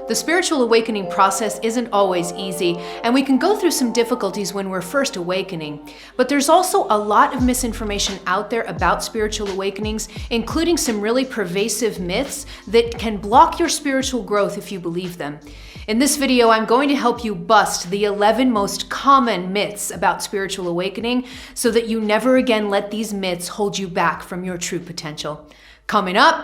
The spiritual awakening process isn't always easy, and we can go through some difficulties when we're first awakening. But there's also a lot of misinformation out there about spiritual awakenings, including some really pervasive myths that can block your spiritual growth if you believe them. In this video, I'm going to help you bust the 11 most common myths about spiritual awakening so that you never again let these myths hold you back from your true potential. Coming up,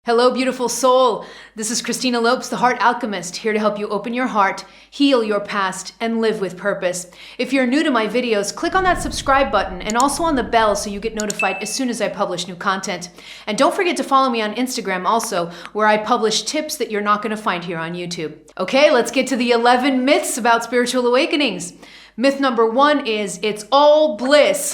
hello, beautiful soul. This is Christina Lopes, the Heart Alchemist, here to help you open your heart, heal your past, and live with purpose. If you're new to my videos, click on that subscribe button and also on the bell so you get notified as soon as I publish new content. And don't forget to follow me on Instagram also, where I publish tips that you're not going to find here on YouTube. Okay, let's get to the 11 myths about spiritual awakenings. Myth number 1 is it's all bliss.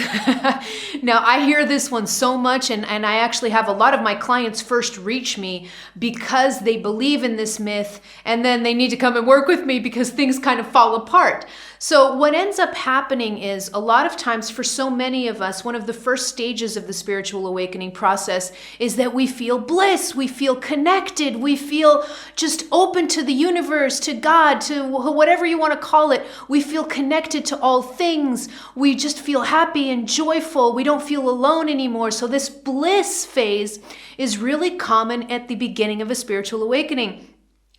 Now, I hear this one so much, and I actually have a lot of my clients first reach me because they believe in this myth, and then they need to come and work with me because things kind of fall apart. So what ends up happening is a lot of times for so many of us, one of the first stages of the spiritual awakening process is that we feel bliss, we feel connected, we feel just open to the universe, to God, to whatever you want to call it. We feel connected to all things. We just feel happy and joyful. We don't feel alone anymore. So this bliss phase is really common at the beginning of a spiritual awakening.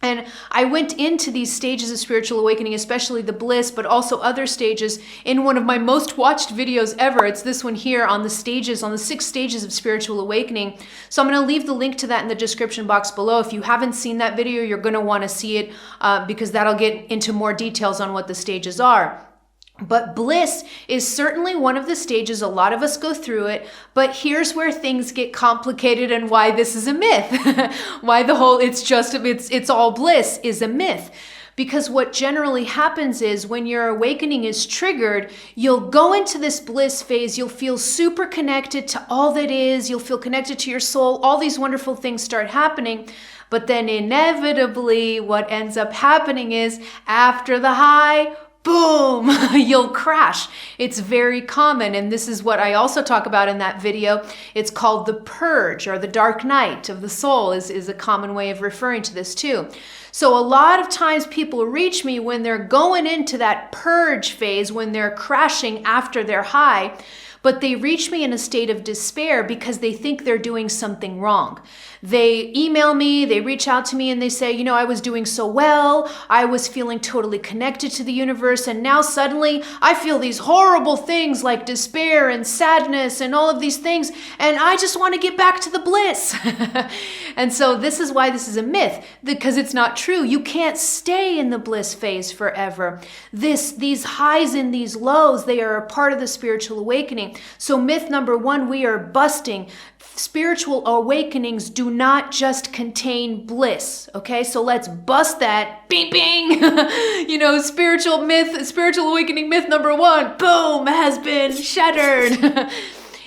And I went into these stages of spiritual awakening, especially the bliss, but also other stages in one of my most watched videos ever. It's this one here on the 6 stages of spiritual awakening. So I'm going to leave the link to that in the description box below. If you haven't seen that video, you're going to want to see it because that'll get into more details on what the stages are. But bliss is certainly one of the stages. A lot of us go through it, but here's where things get complicated and why this is a myth. Why the whole it's all bliss is a myth. Because what generally happens is when your awakening is triggered, you'll go into this bliss phase, you'll feel super connected to all that is, you'll feel connected to your soul, all these wonderful things start happening. But then inevitably what ends up happening is after the high, boom, you'll crash. It's very common. And this is what I also talk about in that video. It's called the purge, or the dark night of the soul is a common way of referring to this too. So a lot of times people reach me when they're going into that purge phase, when they're crashing after their high, but they reach me in a state of despair because they think they're doing something wrong. They email me, they reach out to me and they say, you know, I was doing so well, I was feeling totally connected to the universe, and now suddenly I feel these horrible things like despair and sadness and all of these things, and I just want to get back to the bliss. And so this is why this is a myth, because it's not true. You can't stay in the bliss phase forever. These highs and these lows, they are a part of the spiritual awakening. So myth number 1, we are busting. Spiritual awakenings do not just contain bliss. Okay, so let's bust that. Bing, bing. You know, spiritual awakening myth number 1, boom, has been shattered.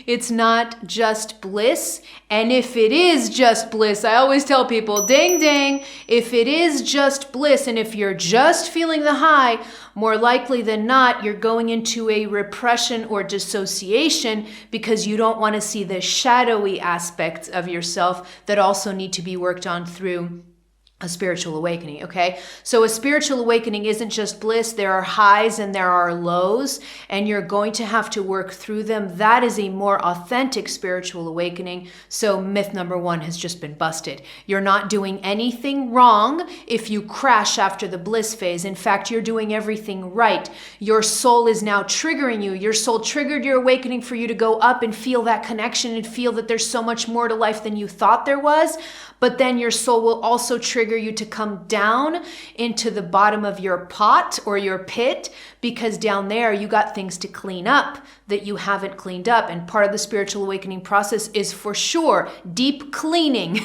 It's not just bliss. And if it is just bliss, I always tell people, ding, ding, if it is just bliss, and if you're just feeling the high, more likely than not, you're going into a repression or dissociation because you don't want to see the shadowy aspects of yourself that also need to be worked on through a spiritual awakening, okay? So a spiritual awakening isn't just bliss. There are highs and there are lows, and you're going to have to work through them. That is a more authentic spiritual awakening. So myth number 1 has just been busted. You're not doing anything wrong if you crash after the bliss phase. In fact, you're doing everything right. Your soul is now triggering you. Your soul triggered your awakening for you to go up and feel that connection and feel that there's so much more to life than you thought there was. But then your soul will also trigger you to come down into the bottom of your pot or your pit, because down there you got things to clean up that you haven't cleaned up. And part of the spiritual awakening process is for sure deep cleaning,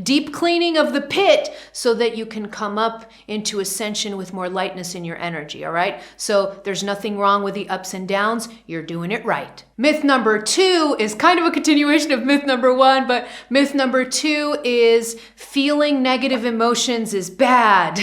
deep cleaning of the pit so that you can come up into ascension with more lightness in your energy. All right. So there's nothing wrong with the ups and downs. You're doing it right. Myth number 2 is kind of a continuation of myth number 1, but myth number 2 is is feeling negative emotions is bad.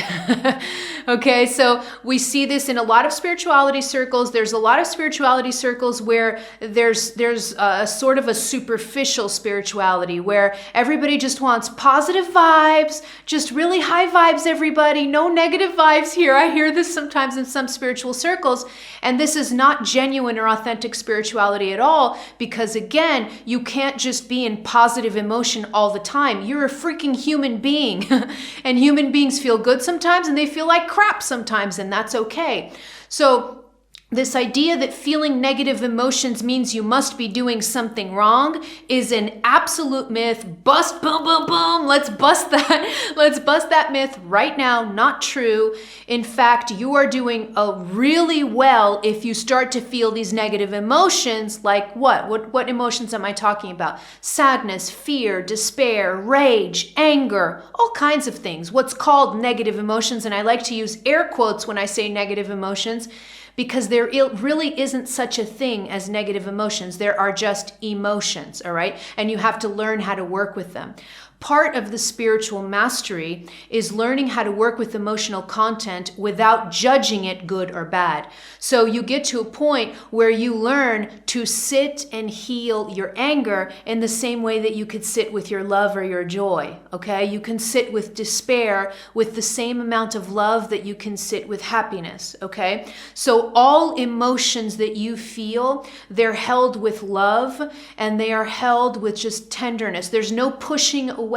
Okay, so we see this in a lot of spirituality circles. There's a lot of spirituality circles where there's a sort of a superficial spirituality where everybody just wants positive vibes, just really high vibes, everybody, no negative vibes here. I hear this sometimes in some spiritual circles, and this is not genuine or authentic spirituality at all, because again, you can't just be in positive emotion all the time. You're a freaking human being, and human beings feel good sometimes and they feel like crap sometimes, and that's okay. So this idea that feeling negative emotions means you must be doing something wrong is an absolute myth. Bust, boom, boom, boom. Let's bust that. Let's bust that myth right now. Not true. In fact, you are doing really well if you start to feel these negative emotions. Like what emotions am I talking about? Sadness, fear, despair, rage, anger, all kinds of things. What's called negative emotions, and I like to use air quotes when I say negative emotions, because there really isn't such a thing as negative emotions. There are just emotions, all right? And you have to learn how to work with them. Part of the spiritual mastery is learning how to work with emotional content without judging it good or bad. So you get to a point where you learn to sit and heal your anger in the same way that you could sit with your love or your joy, okay? You can sit with despair with the same amount of love that you can sit with happiness, okay? So all emotions that you feel, they're held with love and they are held with just tenderness. There's no pushing away.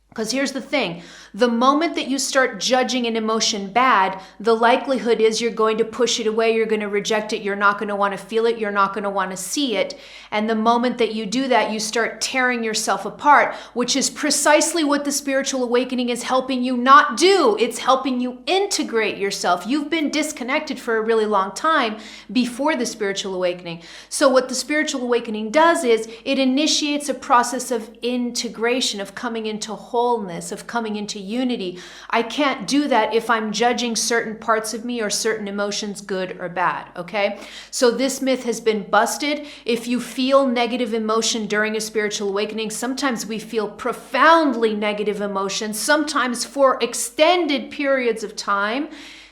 Because here's the thing, the moment that you start judging an emotion bad, the likelihood is you're going to push it away, you're going to reject it, you're not going to want to feel it, you're not going to want to see it. And the moment that you do that, you start tearing yourself apart, which is precisely what the spiritual awakening is helping you not do. It's helping you integrate yourself. You've been disconnected for a really long time before the spiritual awakening. So what the spiritual awakening does is it initiates a process of integration, of coming into wholeness, of coming into unity. I can't do that if I'm judging certain parts of me or certain emotions good or bad, okay? So this myth has been busted. If you feel negative emotion during a spiritual awakening, sometimes we feel profoundly negative emotions, sometimes for extended periods of time.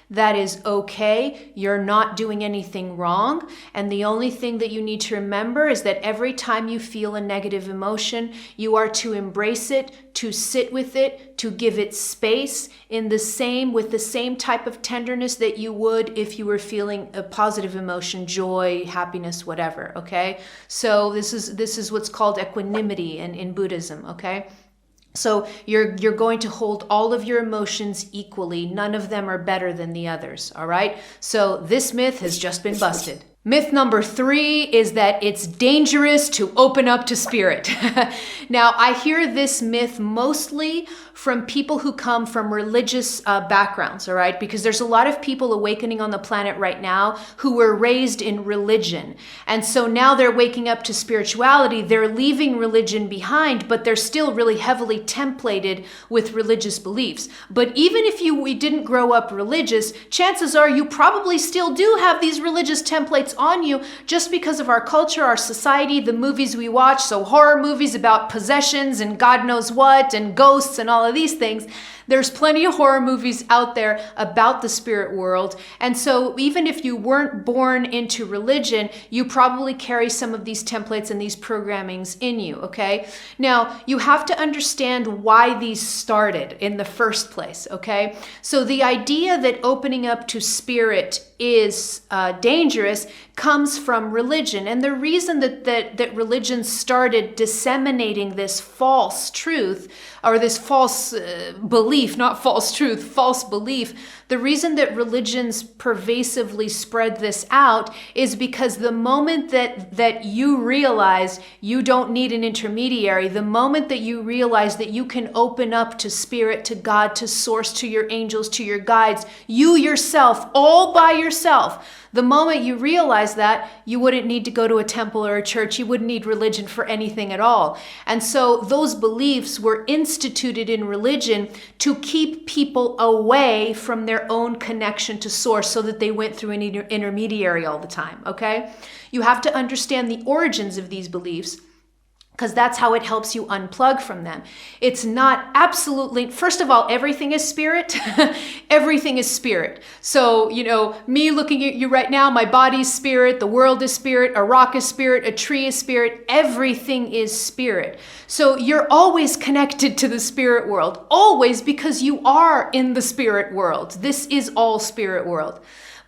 That is okay. You're not doing anything wrong. And the only thing that you need to remember is that every time you feel a negative emotion, you are to embrace it, to sit with it, to give it space with the same type of tenderness that you would if you were feeling a positive emotion, joy, happiness, whatever, okay? So this is what's called equanimity in Buddhism, okay? So you're going to hold all of your emotions equally. None of them are better than the others, all right? So this myth has just been busted. Myth number 3 is that it's dangerous to open up to spirit. Now, I hear this myth mostly from people who come from religious backgrounds, all right? Because there's a lot of people awakening on the planet right now who were raised in religion. And so now they're waking up to spirituality. They're leaving religion behind, but they're still really heavily templated with religious beliefs. But even if we didn't grow up religious, chances are you probably still do have these religious templates on you just because of our culture, our society, the movies we watch. So horror movies about possessions and God knows what and ghosts and all of these things. There's plenty of horror movies out there about the spirit world. And so even if you weren't born into religion, you probably carry some of these templates and these programmings in you, okay? Now, you have to understand why these started in the first place, okay? So the idea that opening up to spirit is dangerous comes from religion. And the reason that religion started disseminating this false truth, or this false belief, not false truth, false belief, the reason that religions pervasively spread this out is because the moment that you realize you don't need an intermediary, the moment that you realize that you can open up to spirit, to God, to source, to your angels, to your guides, you yourself, all by yourself, the moment you realize that, you wouldn't need to go to a temple or a church. You wouldn't need religion for anything at all. And so those beliefs were instituted in religion to keep people away from their own connection to source so that they went through an intermediary all the time, okay? You have to understand the origins of these beliefs, because that's how it helps you unplug from them. It's not absolutely, first of all, everything is spirit. Everything is spirit. So, me looking at you right now, my body's spirit, the world is spirit, a rock is spirit, a tree is spirit, everything is spirit. So you're always connected to the spirit world, always, because you are in the spirit world. This is all spirit world.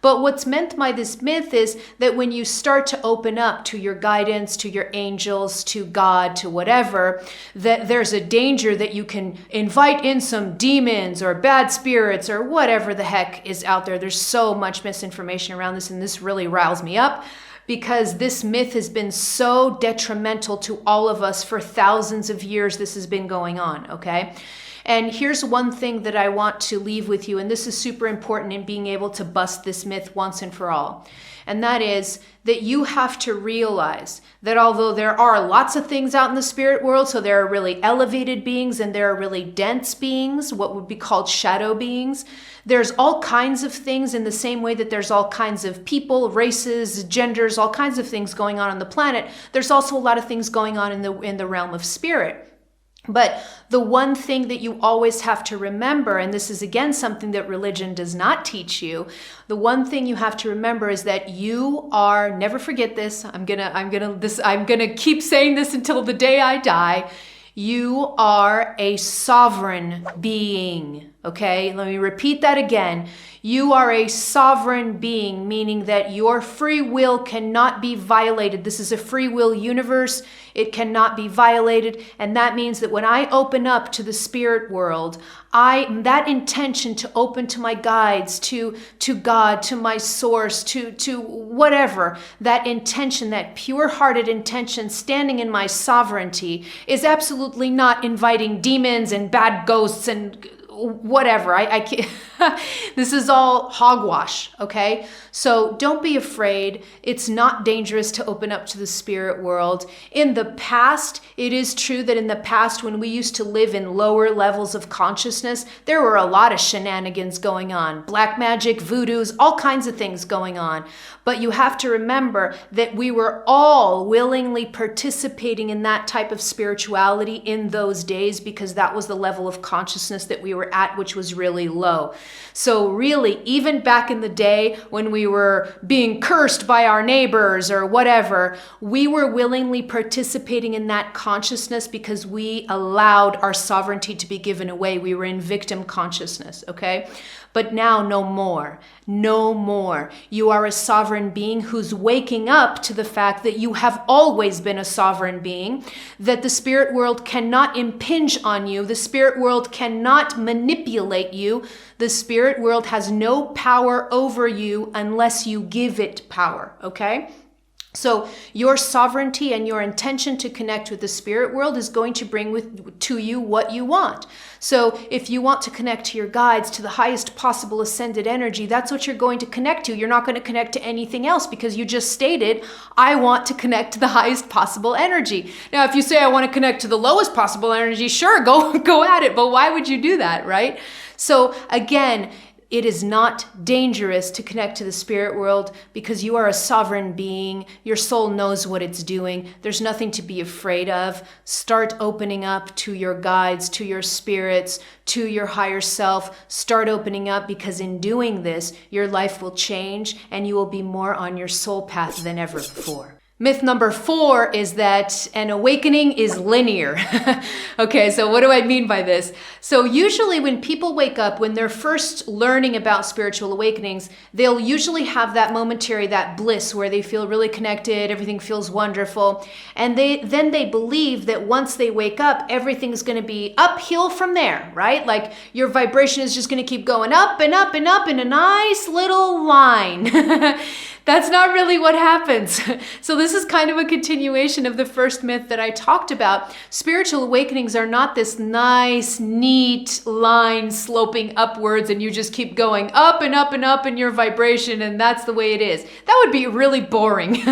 But what's meant by this myth is that when you start to open up to your guidance, to your angels, to God, to whatever, that there's a danger that you can invite in some demons or bad spirits or whatever the heck is out there. There's so much misinformation around this, and this really riles me up because this myth has been so detrimental to all of us for thousands of years. This has been going on, okay? And here's one thing that I want to leave with you, and this is super important in being able to bust this myth once and for all. And that is that you have to realize that although there are lots of things out in the spirit world, so there are really elevated beings and there are really dense beings, what would be called shadow beings, there's all kinds of things in the same way that there's all kinds of people, races, genders, all kinds of things going on the planet. There's also a lot of things going on in the realm of spirit. But the one thing that you always have to remember, and this is again something that religion does not teach you, the one thing you have to remember is that you are, never forget this, I'm gonna keep saying this until the day I die, you are a sovereign being, okay? Let me repeat that again. You are a sovereign being, meaning that your free will cannot be violated. This is a free will universe. It cannot be violated. And that means that when I open up to the spirit world, that intention to open to my guides, to God, to my source, to whatever, that intention, that pure-hearted intention standing in my sovereignty is absolutely not inviting demons and bad ghosts and whatever. I can't. This is all hogwash, okay? So don't be afraid. It's not dangerous to open up to the spirit world. In the past, it is true that in the past, when we used to live in lower levels of consciousness, there were a lot of shenanigans going on. Black magic, voodoos, all kinds of things going on. But you have to remember that we were all willingly participating in that type of spirituality in those days because that was the level of consciousness that we were at, which was really low. So really, even back in the day when we were being cursed by our neighbors or whatever, we were willingly participating in that consciousness because we allowed our sovereignty to be given away. We were in victim consciousness, okay? But now, no more. No more. You are a sovereign being who's waking up to the fact that you have always been a sovereign being, that the spirit world cannot impinge on you. The spirit world cannot manipulate you. The spirit world has no power over you unless you give it power, okay? So your sovereignty and your intention to connect with the spirit world is going to bring to you what you want. So if you want to connect to your guides, to the highest possible ascended energy, that's what you're going to connect to. You're not going to connect to anything else because you just stated, I want to connect to the highest possible energy. Now, if you say I want to connect to the lowest possible energy, sure, go at it. But why would you do that, right? So again, it is not dangerous to connect to the spirit world because you are a sovereign being. Your soul knows what it's doing. There's nothing to be afraid of. Start opening up to your guides, to your spirits, to your higher self. Start opening up because in doing this, your life will change and you will be more on your soul path than ever before. Myth number 4 is that an awakening is linear. Okay, so what do I mean by this? So usually when people wake up, when they're first learning about spiritual awakenings, they'll usually have that momentary, that bliss where they feel really connected, everything feels wonderful. And then they believe that once they wake up, everything's going to be uphill from there, right? Like your vibration is just going to keep going up and up and up in a nice little line. That's not really what happens. So this is kind of a continuation of the first myth that I talked about. Spiritual awakenings are not this nice, neat line sloping upwards and you just keep going up and up and up in your vibration and that's the way it is. That would be really boring.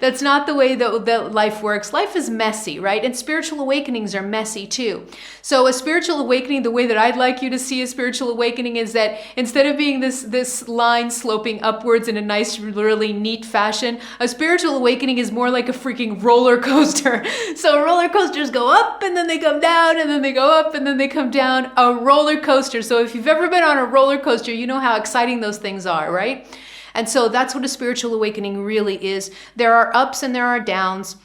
That's not the way that life works. Life is messy, right? And spiritual awakenings are messy too. So a spiritual awakening, the way that I'd like you to see a spiritual awakening is that instead of being this line sloping upwards in a nice really neat fashion. A spiritual awakening is more like a freaking roller coaster. So roller coasters go up and then they come down and then they go up and then they come down. A roller coaster. So if you've ever been on a roller coaster, you know how exciting those things are, right? And so that's what a spiritual awakening really is. There are ups and there are downs.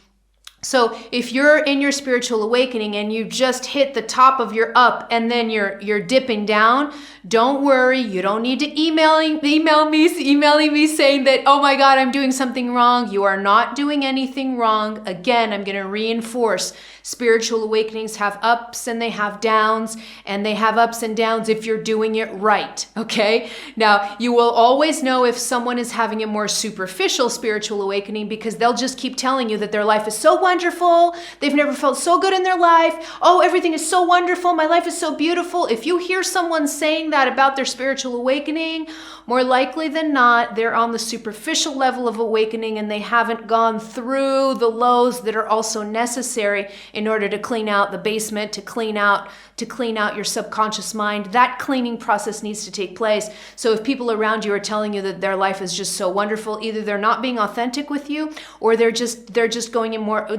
So if you're in your spiritual awakening and you just hit the top of your up and then you're dipping down, don't worry. You don't need to emailing me saying that, oh my God, I'm doing something wrong. You are not doing anything wrong. Again, I'm going to reinforce spiritual awakenings have ups and they have downs, and they have ups and downs if you're doing it right. Okay. Now you will always know if someone is having a more superficial spiritual awakening because they'll just keep telling you that their life is so wonderful. They've never felt so good in their life. Oh, everything is so wonderful. My life is so beautiful. If you hear someone saying that about their spiritual awakening, more likely than not, they're on the superficial level of awakening and they haven't gone through the lows that are also necessary in order to clean out the basement, to clean out your subconscious mind. That cleaning process needs to take place. So if people around you are telling you that their life is just so wonderful, either they're not being authentic with you or they're just going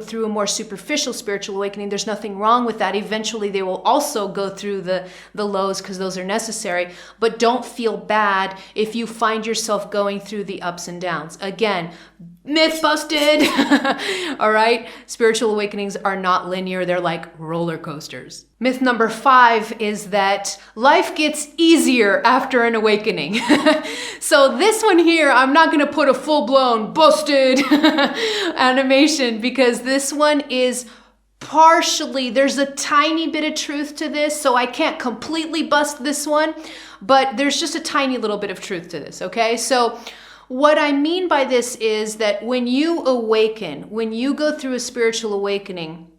through a more superficial spiritual awakening. There's nothing wrong with that. Eventually they will also go through the lows because those are necessary. But don't feel bad if you find yourself going through the ups and downs. Again, myth busted. All right. Spiritual awakenings are not linear. They're like roller coasters. Myth number 5 is that life gets easier after an awakening. So this one here, I'm not going to put a full-blown busted animation because this one is partially, there's a tiny bit of truth to this, so I can't completely bust this one, but there's just a tiny little bit of truth to this, okay? So what I mean by this is that when you awaken, when you go through a spiritual awakening,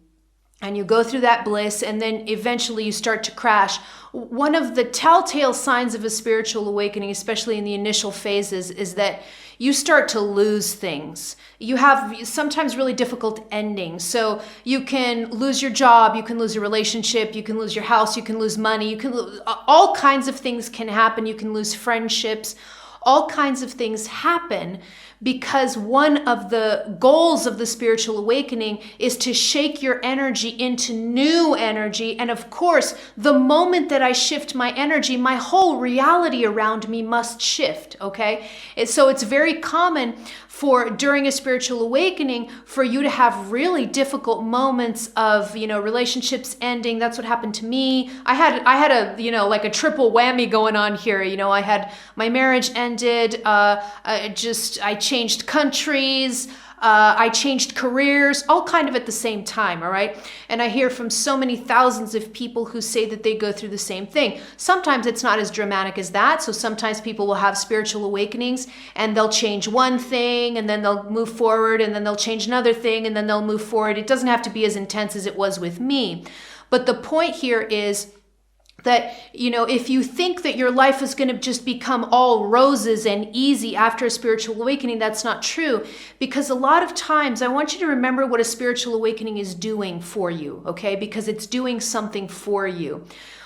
and you go through that bliss, and then eventually you start to crash, one of the telltale signs of a spiritual awakening, especially in the initial phases, is that you start to lose things. You have sometimes really difficult endings. So you can lose your job, you can lose your relationship, you can lose your house, you can lose money, you can lose, all kinds of things can happen. You can lose friendships. All kinds of things happen because one of the goals of the spiritual awakening is to shake your energy into new energy. And of course, the moment that I shift my energy, my whole reality around me must shift, okay? And so it's very common for during a spiritual awakening for you to have really difficult moments of, relationships ending. That's what happened to me. I had a, like a triple whammy going on here. I had my marriage ended. I changed countries. I changed careers, all kind of at the same time, all right? And I hear from so many thousands of people who say that they go through the same thing. Sometimes it's not as dramatic as that. So sometimes people will have spiritual awakenings and they'll change one thing and then they'll move forward and then they'll change another thing and then they'll move forward. It doesn't have to be as intense as it was with me. But the point here is that, if you think that your life is going to just become all roses and easy after a spiritual awakening, that's not true. Because a lot of times, I want you to remember what a spiritual awakening is doing for you, okay? Because it's doing something for you.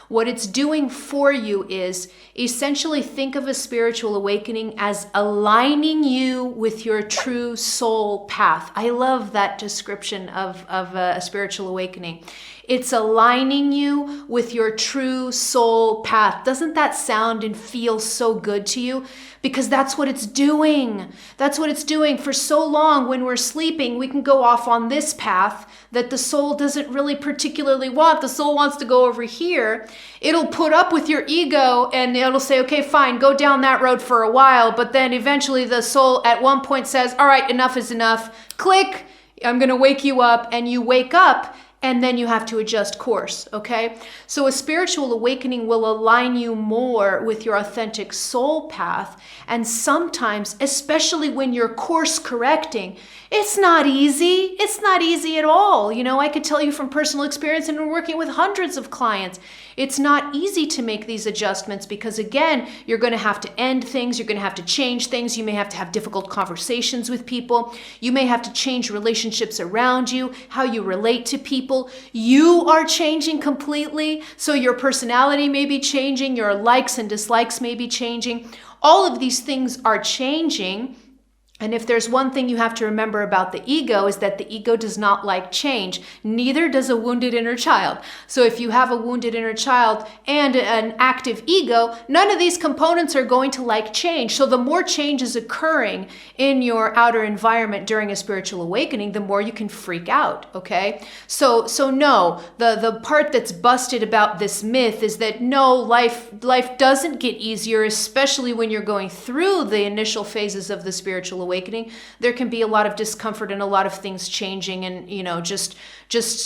What it's doing for you is essentially think of a spiritual awakening as aligning you with your true soul path. I love that description of a spiritual awakening. It's aligning you with your true soul path. Doesn't that sound and feel so good to you? Because that's what it's doing. That's what it's doing. For so long, when we're sleeping, we can go off on this path that the soul doesn't really particularly want. The soul wants to go over here. It'll put up with your ego and it'll say, okay, fine, go down that road for a while. But then eventually the soul at one point says, all right, enough is enough. Click, I'm going to wake you up. And you wake up. And then you have to adjust course, okay? So a spiritual awakening will align you more with your authentic soul path. And sometimes, especially when you're course correcting, it's not easy. It's not easy at all. I could tell you from personal experience and working with hundreds of clients, it's not easy to make these adjustments because, again, you're going to have to end things. You're going to have to change things. You may have to have difficult conversations with people. You may have to change relationships around you, how you relate to people. You are changing completely. So your personality may be changing. Your likes and dislikes may be changing. All of these things are changing. And if there's one thing you have to remember about the ego is that the ego does not like change. Neither does a wounded inner child. So if you have a wounded inner child and an active ego, none of these components are going to like change. So the more change is occurring in your outer environment during a spiritual awakening, the more you can freak out, okay? So no, the part that's busted about this myth is that no, life doesn't get easier, especially when you're going through the initial phases of the spiritual awakening. There can be a lot of discomfort and a lot of things changing, and just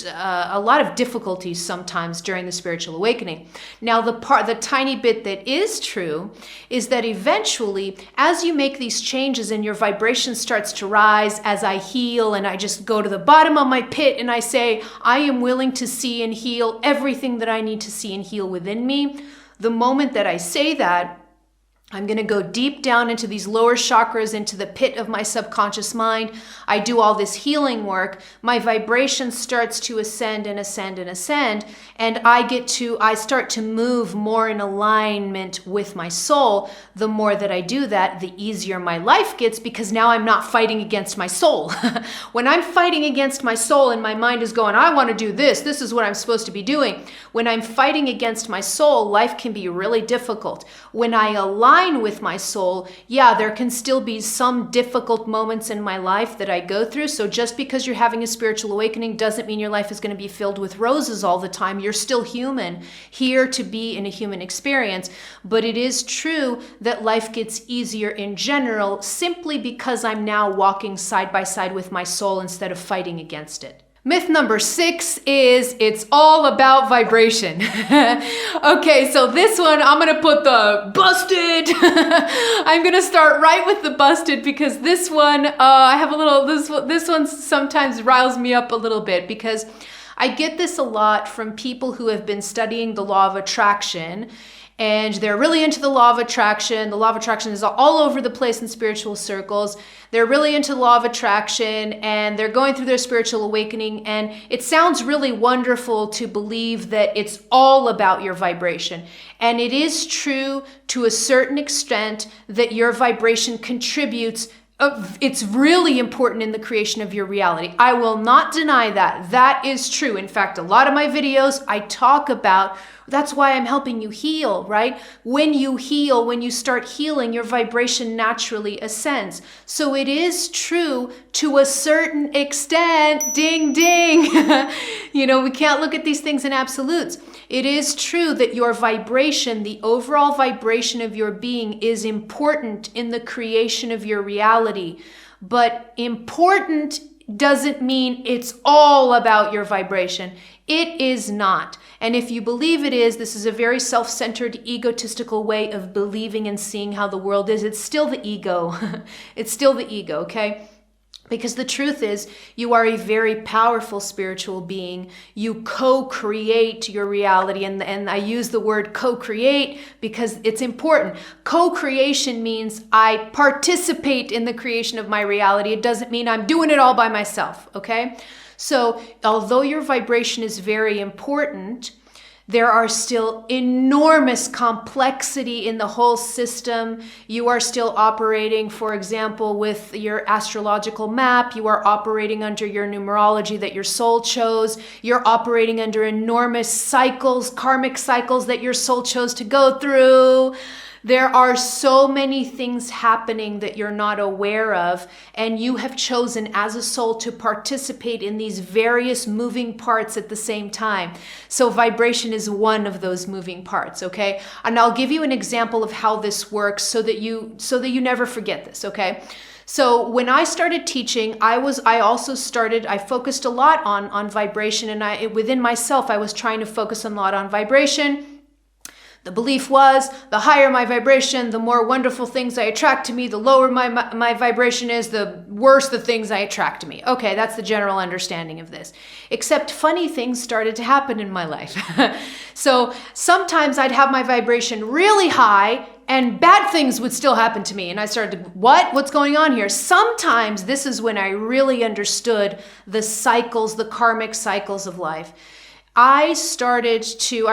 a lot of difficulties sometimes during the spiritual awakening. Now, the tiny bit that is true is that eventually, as you make these changes and your vibration starts to rise, as I heal and I just go to the bottom of my pit and I say, I am willing to see and heal everything that I need to see and heal within me. The moment that I say that, I'm going to go deep down into these lower chakras, into the pit of my subconscious mind. I do all this healing work. My vibration starts to ascend and ascend and ascend. And I start to move more in alignment with my soul. The more that I do that, the easier my life gets, because now I'm not fighting against my soul. When I'm fighting against my soul and my mind is going, I want to do this. This is what I'm supposed to be doing. When I'm fighting against my soul, life can be really difficult. When I align with my soul, yeah, there can still be some difficult moments in my life that I go through. So just because you're having a spiritual awakening doesn't mean your life is going to be filled with roses all the time. You're still human, here to be in a human experience. But it is true that life gets easier in general simply because I'm now walking side by side with my soul instead of fighting against it. Myth number 6 is it's all about vibration. Okay, so this one, I'm going to put the busted. I'm going to start right with the busted, because this one, I have a little, this one sometimes riles me up a little bit, because I get this a lot from people who have been studying the law of attraction, and they're really into the law of attraction. The law of attraction is all over the place in spiritual circles. They're really into the law of attraction, and they're going through their spiritual awakening. And it sounds really wonderful to believe that it's all about your vibration. And it is true to a certain extent that your vibration contributes. It's really important in the creation of your reality. I will not deny that. That is true. In fact, a lot of my videos, I talk about, that's why I'm helping you heal, right? When you heal, when you start healing, your vibration naturally ascends. So it is true to a certain extent. Ding, ding. We can't look at these things in absolutes. It is true that your vibration, the overall vibration of your being, is important in the creation of your reality. But important doesn't mean it's all about your vibration. It is not. And if you believe it is, this is a very self-centered, egotistical way of believing and seeing how the world is. It's still the ego. It's still the ego, okay? Because the truth is, you are a very powerful spiritual being. You co-create your reality. And I use the word co-create because it's important. Co-creation means I participate in the creation of my reality. It doesn't mean I'm doing it all by myself, okay? So although your vibration is very important, there are still enormous complexity in the whole system. You are still operating, for example, with your astrological map. You are operating under your numerology that your soul chose. You're operating under enormous cycles, karmic cycles that your soul chose to go through. There are so many things happening that you're not aware of, and you have chosen as a soul to participate in these various moving parts at the same time. So vibration is one of those moving parts, okay? And I'll give you an example of how this works so that you never forget this, okay? So when I started teaching, I focused a lot on vibration, and within myself, I was trying to focus a lot on vibration. The belief was, the higher my vibration, the more wonderful things I attract to me. The lower my vibration is, the worse the things I attract to me. Okay, that's the general understanding of this. Except funny things started to happen in my life. So sometimes I'd have my vibration really high and bad things would still happen to me. And I started to, what's going on here? Sometimes this is when I really understood the cycles, the karmic cycles of life. I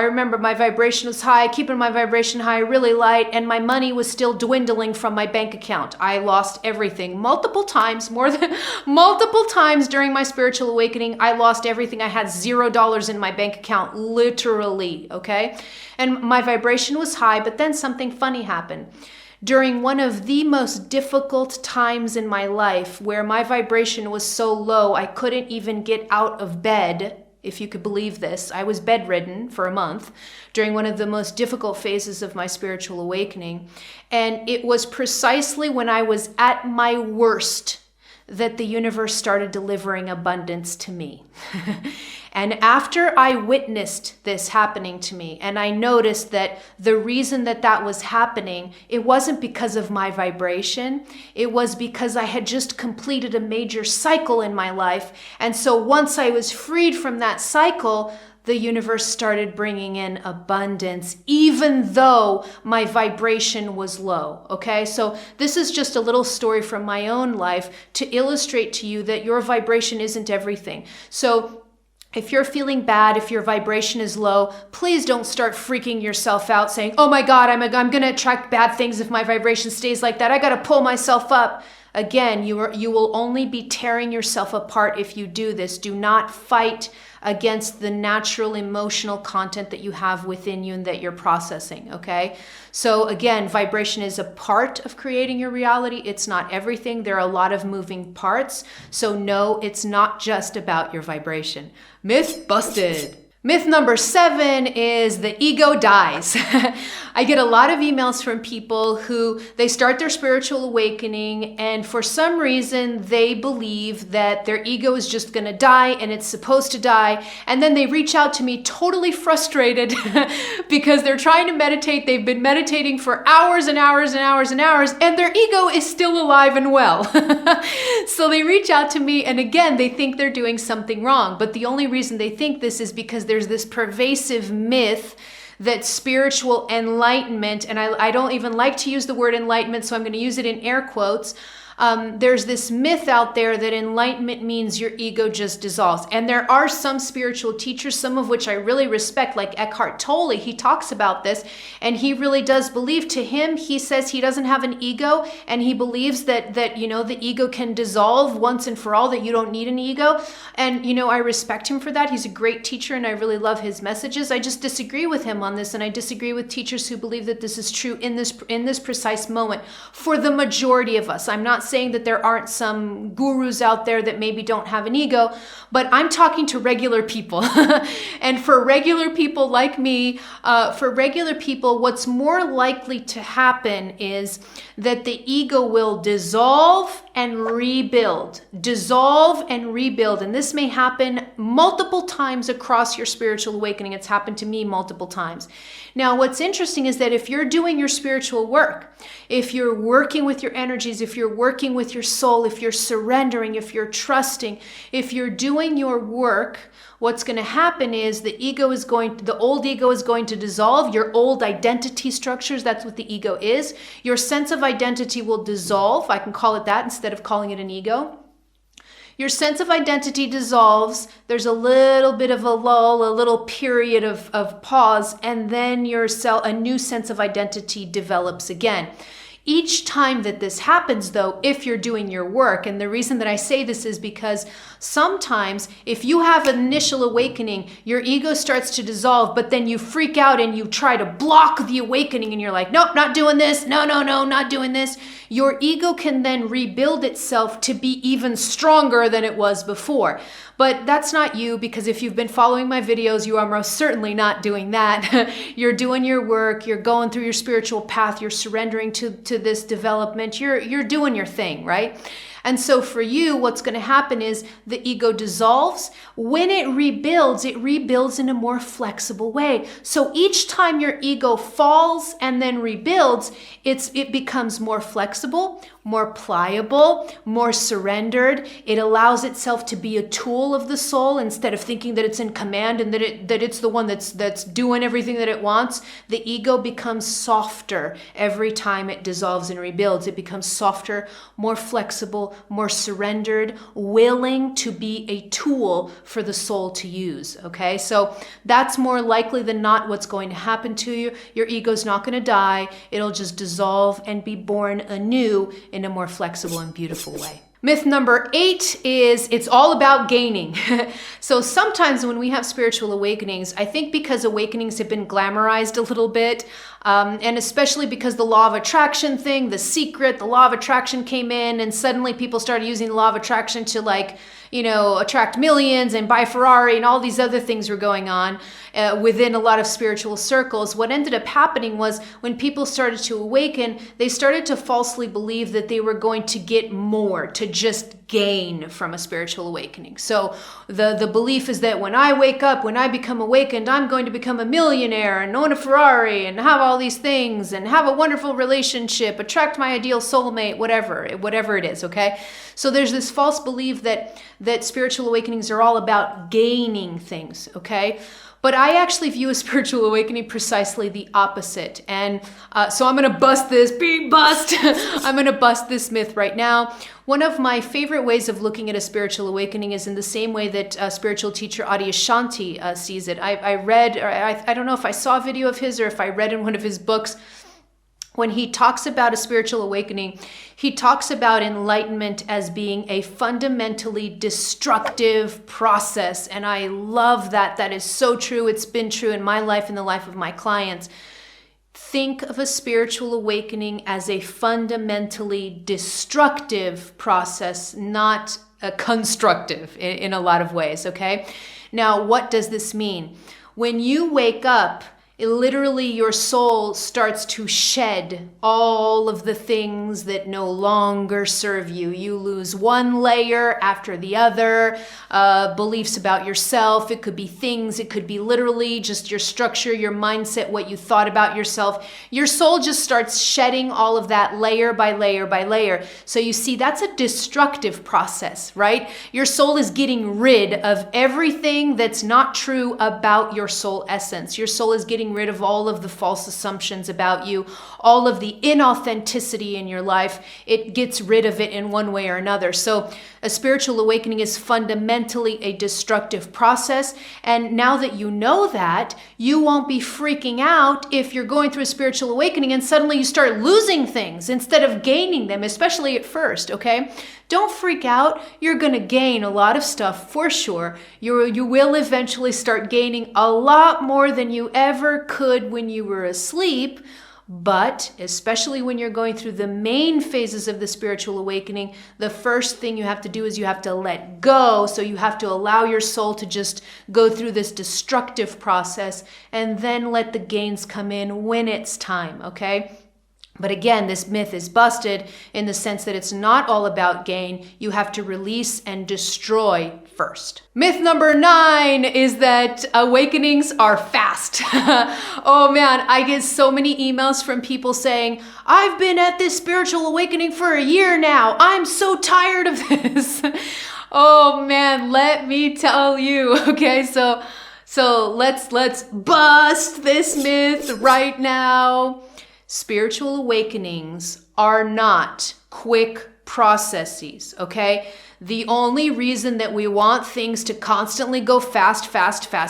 remember my vibration was high, keeping my vibration high, really light, and my money was still dwindling from my bank account. I lost everything multiple times during my spiritual awakening. I lost everything. I had $0 in my bank account, literally, okay? And my vibration was high, but then something funny happened. During one of the most difficult times in my life, where my vibration was so low, I couldn't even get out of bed. If you could believe this, I was bedridden for a month during one of the most difficult phases of my spiritual awakening. And it was precisely when I was at my worst that the universe started delivering abundance to me. And after I witnessed this happening to me, and I noticed that the reason that was happening, it wasn't because of my vibration. It was because I had just completed a major cycle in my life. And so once I was freed from that cycle, the universe started bringing in abundance, even though my vibration was low, okay? So this is just a little story from my own life to illustrate to you that your vibration isn't everything. So if you're feeling bad, if your vibration is low, please don't start freaking yourself out saying, oh my God, I'm going to attract bad things if my vibration stays like that. I got to pull myself up. Again, you will only be tearing yourself apart if you do this. Do not fight against the natural emotional content that you have within you and that you're processing, okay? So again, vibration is a part of creating your reality. It's not everything. There are a lot of moving parts. So no, it's not just about your vibration. Myth busted. Myth number 7 is the ego dies. I get a lot of emails from people who they start their spiritual awakening and for some reason they believe that their ego is just going to die and it's supposed to die. And then they reach out to me totally frustrated because they're trying to meditate. They've been meditating for hours and hours and hours and hours and their ego is still alive and well. So they reach out to me and again, they think they're doing something wrong. But the only reason they think this is because there's this pervasive myth that spiritual enlightenment, and I don't even like to use the word enlightenment, so I'm going to use it in air quotes. There's this myth out there that enlightenment means your ego just dissolves. And there are some spiritual teachers, some of which I really respect, like Eckhart Tolle. He talks about this and he really does believe. To him, he says he doesn't have an ego and he believes that you know, the ego can dissolve once and for all, that you don't need an ego. And, you know, I respect him for that. He's a great teacher and I really love his messages. I just disagree with him on this, and I disagree with teachers who believe that this is true in this precise moment for the majority of us. I'm not saying that there aren't some gurus out there that maybe don't have an ego, but I'm talking to regular people. And for regular people like me, what's more likely to happen is that the ego will dissolve and rebuild. Dissolve and rebuild. And this may happen multiple times across your spiritual awakening. It's happened to me multiple times. Now, what's interesting is that if you're doing your spiritual work, if you're working with your energies, if you're working with your soul, if you're surrendering, if you're trusting, if you're doing your work, what's going to happen is the old ego is going to dissolve. Your old identity structures, that's what the ego is. Your sense of identity will dissolve. I can call it that instead of calling it an ego. Your sense of identity dissolves. There's a little bit of a lull, a little period of pause, and then a new sense of identity develops again. Each time that this happens, though, if you're doing your work, and the reason that I say this is because sometimes if you have an initial awakening, your ego starts to dissolve, but then you freak out and you try to block the awakening and you're like, nope, not doing this. No, not doing this. Your ego can then rebuild itself to be even stronger than it was before. But that's not you, because if you've been following my videos, you are most certainly not doing that. You're doing your work, you're going through your spiritual path, you're surrendering to this development, you're doing your thing, right? And so for you, what's going to happen is the ego dissolves. When it rebuilds in a more flexible way. So each time your ego falls and then rebuilds, it becomes more flexible. more pliable, more surrendered. It allows itself to be a tool of the soul instead of thinking that it's in command and that it's the one that's doing everything that it wants. The ego becomes softer every time it dissolves and rebuilds. It becomes softer, more flexible, more surrendered, willing to be a tool for the soul to use. Okay, so that's more likely than not what's going to happen to you. Your ego's not going to die. It'll just dissolve and be born anew in a more flexible and beautiful way. Myth number 8 is it's all about gaining. So sometimes when we have spiritual awakenings, I think because awakenings have been glamorized a little bit, and especially because the law of attraction thing, The Secret, the law of attraction came in, and suddenly people started using the law of attraction to attract millions and buy Ferrari, and all these other things were going on within a lot of spiritual circles. What ended up happening was when people started to awaken, they started to falsely believe that they were going to get more, to just gain from a spiritual awakening. So the belief is that when I wake up, when I become awakened, I'm going to become a millionaire and own a Ferrari and have all these things and have a wonderful relationship, attract my ideal soulmate, whatever it is, okay? So there's this false belief that spiritual awakenings are all about gaining things, okay? But I actually view a spiritual awakening precisely the opposite. And so I'm going to bust this, I'm going to bust this myth right now. One of my favorite ways of looking at a spiritual awakening is in the same way that spiritual teacher Adyashanti sees it. I read, or I don't know if I saw a video of his or if I read in one of his books, when he talks about a spiritual awakening, he talks about enlightenment as being a fundamentally destructive process. And I love that. That is so true. It's been true in my life and the life of my clients. Think of a spiritual awakening as a fundamentally destructive process, not a constructive in a lot of ways, okay? Now, what does this mean? When you wake up, literally your soul starts to shed all of the things that no longer serve you. You lose one layer after the other, beliefs about yourself. It could be things, it could be literally just your structure, your mindset, what you thought about yourself. Your soul just starts shedding all of that layer by layer by layer. So you see, that's a destructive process, right? Your soul is getting rid of everything that's not true about your soul essence. Your soul is getting rid of all of the false assumptions about you, all of the inauthenticity in your life. It gets rid of it in one way or another. So a spiritual awakening is fundamentally a destructive process. And now that you know that, you won't be freaking out if you're going through a spiritual awakening and suddenly you start losing things instead of gaining them, especially at first, okay? Don't freak out. You're going to gain a lot of stuff for sure. You will eventually start gaining a lot more than you ever could when you were asleep. But especially when you're going through the main phases of the spiritual awakening, the first thing you have to do is you have to let go. So you have to allow your soul to just go through this destructive process and then let the gains come in when it's time, okay? But again, this myth is busted in the sense that it's not all about gain. You have to release and destroy first. Myth number 9 is that awakenings are fast. Oh man, I get so many emails from people saying, I've been at this spiritual awakening for a year now. I'm so tired of this. Oh man, let me tell you. Okay, so let's bust this myth right now. Spiritual awakenings are not quick processes, okay? The only reason that we want things to constantly go fast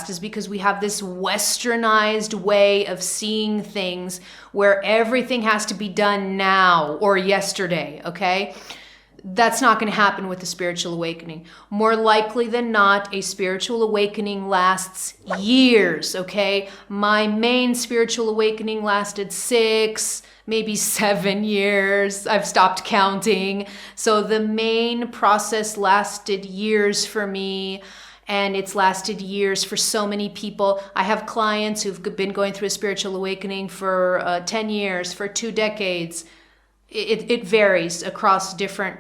is because we have this westernized way of seeing things where everything has to be done now or yesterday, okay? That's not going to happen with a spiritual awakening. More likely than not, a spiritual awakening lasts years, okay? My main spiritual awakening lasted 6, maybe 7 years. I've stopped counting. So the main process lasted years for me, and it's lasted years for so many people. I have clients who've been going through a spiritual awakening for 10 years, for 2 decades. It varies across different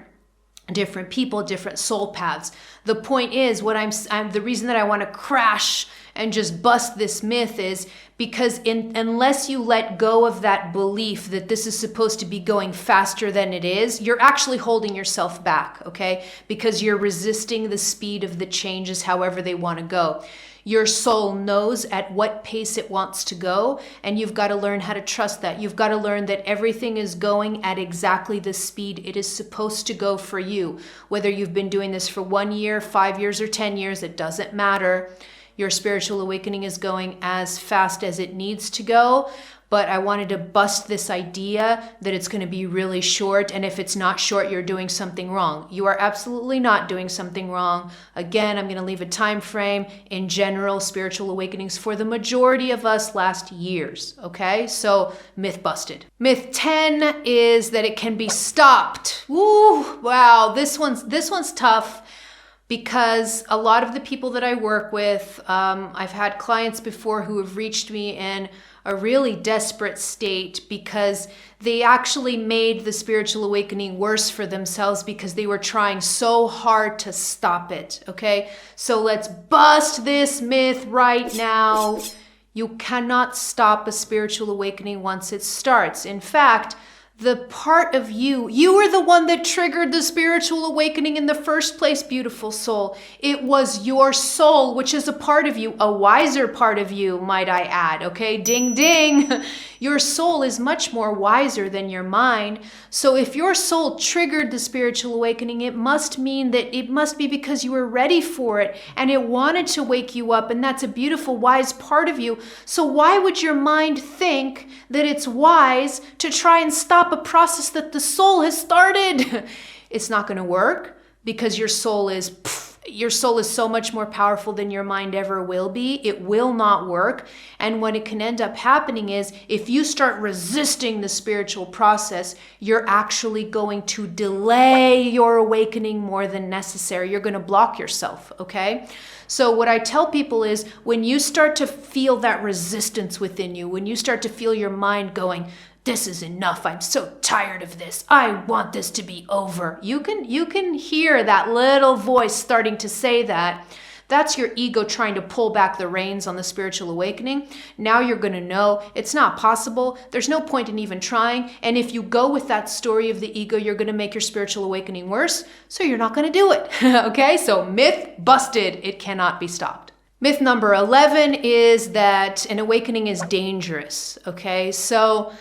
different people, different soul paths. The point is, the reason that I want to crash and just bust this myth is because unless you let go of that belief that this is supposed to be going faster than it is, you're actually holding yourself back, okay? Because you're resisting the speed of the changes however they want to go. Your soul knows at what pace it wants to go, and you've got to learn how to trust that. You've got to learn that everything is going at exactly the speed it is supposed to go for you. Whether you've been doing this for 1 year, 5 years, or 10 years, it doesn't matter. Your spiritual awakening is going as fast as it needs to go. But I wanted to bust this idea that it's going to be really short, and if it's not short, you're doing something wrong. You are absolutely not doing something wrong. Again, I'm going to leave a time frame. In general, spiritual awakenings for the majority of us last years, okay? So, myth busted. Myth 10 is that it can be stopped. Woo, wow, this one's tough. Because a lot of the people that I work with, I've had clients before who have reached me in a really desperate state because they actually made the spiritual awakening worse for themselves because they were trying so hard to stop it, okay? So let's bust this myth right now. You cannot stop a spiritual awakening once it starts. In fact, the part of you were the one that triggered the spiritual awakening in the first place, beautiful soul. It was your soul, which is a part of you, a wiser part of you, might I add, okay? Ding, ding. Your soul is much more wiser than your mind. So if your soul triggered the spiritual awakening, it must mean that it must be because you were ready for it and it wanted to wake you up, and that's a beautiful, wise part of you. So why would your mind think that it's wise to try and stop a process that the soul has started? It's not going to work because your soul is so much more powerful than your mind ever will be. It will not work. And what it can end up happening is if you start resisting the spiritual process, you're actually going to delay your awakening more than necessary. You're going to block yourself, okay? So what I tell people is when you start to feel that resistance within you, when you start to feel your mind going, this is enough. I'm so tired of this. I want this to be over. You can hear that little voice starting to say that. That's your ego trying to pull back the reins on the spiritual awakening. Now you're going to know it's not possible. There's no point in even trying. And if you go with that story of the ego, you're going to make your spiritual awakening worse. So you're not going to do it. Okay? So myth busted. It cannot be stopped. Myth number 11 is that an awakening is dangerous. Okay? So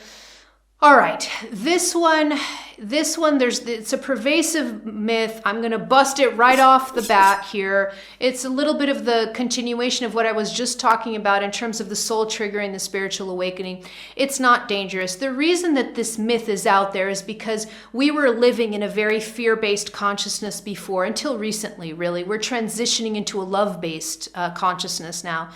all right, this one, it's a pervasive myth. I'm going to bust it right off the bat here. It's a little bit of the continuation of what I was just talking about in terms of the soul triggering the spiritual awakening. It's not dangerous. The reason that this myth is out there is because we were living in a very fear-based consciousness before, until recently, really. We're transitioning into a love-based consciousness now.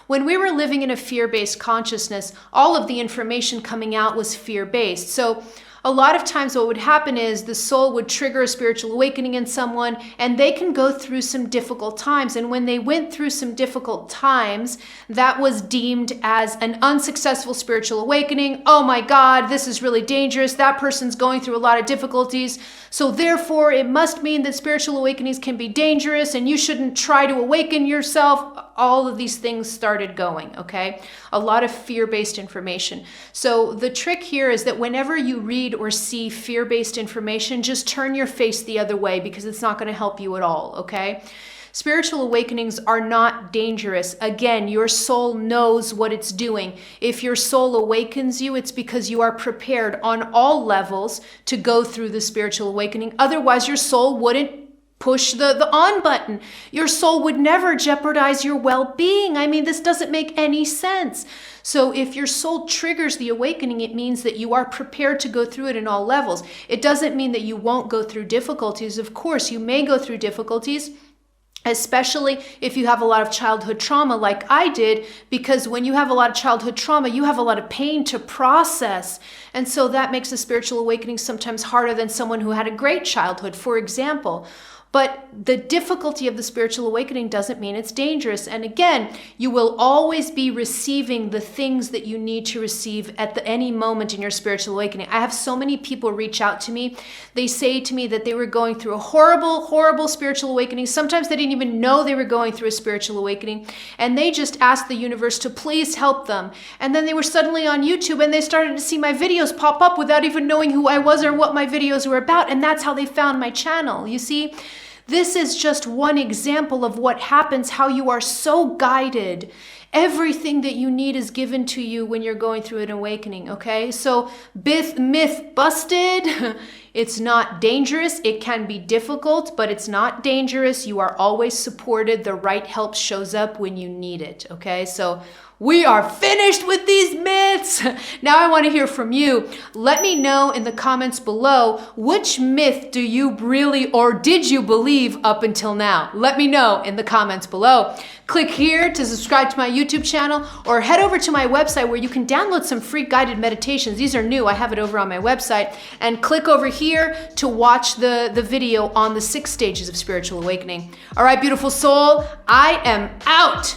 When we were living in a fear-based consciousness, all of the information coming out was fear-based. So a lot of times what would happen is the soul would trigger a spiritual awakening in someone, and they can go through some difficult times. And when they went through some difficult times, that was deemed as an unsuccessful spiritual awakening. Oh my God, this is really dangerous. That person's going through a lot of difficulties. So therefore, it must mean that spiritual awakenings can be dangerous and you shouldn't try to awaken yourself. All of these things started going, okay? A lot of fear-based information. So the trick here is that whenever you read or see fear-based information, just turn your face the other way because it's not going to help you at all, okay? Spiritual awakenings are not dangerous. Again, your soul knows what it's doing. If your soul awakens you, it's because you are prepared on all levels to go through the spiritual awakening. Otherwise, your soul wouldn't push the on button. Your soul would never jeopardize your well-being. I mean, this doesn't make any sense. So if your soul triggers the awakening, it means that you are prepared to go through it in all levels. It doesn't mean that you won't go through difficulties. Of course, you may go through difficulties, especially if you have a lot of childhood trauma like I did, because when you have a lot of childhood trauma, you have a lot of pain to process. And so that makes a spiritual awakening sometimes harder than someone who had a great childhood, for example. But the difficulty of the spiritual awakening doesn't mean it's dangerous. And again, you will always be receiving the things that you need to receive at any moment in your spiritual awakening. I have so many people reach out to me. They say to me that they were going through a horrible, horrible spiritual awakening. Sometimes they didn't even know they were going through a spiritual awakening. And they just asked the universe to please help them. And then they were suddenly on YouTube and they started to see my videos pop up without even knowing who I was or what my videos were about. And that's how they found my channel. You see? This is just one example of what happens, how you are so guided. Everything that you need is given to you when you're going through an awakening, okay? So myth busted. It's not dangerous. It can be difficult, but it's not dangerous. You are always supported. The right help shows up when you need it, okay? So we are finished with these myths. Now I want to hear from you. Let me know in the comments below, which myth do you really or did you believe up until now? Let me know in the comments below. Click here to subscribe to my YouTube channel or head over to my website where you can download some free guided meditations. These are new. I have it over on my website. And click over here to watch the video on the 6 stages of spiritual awakening. All right, beautiful soul, I am out.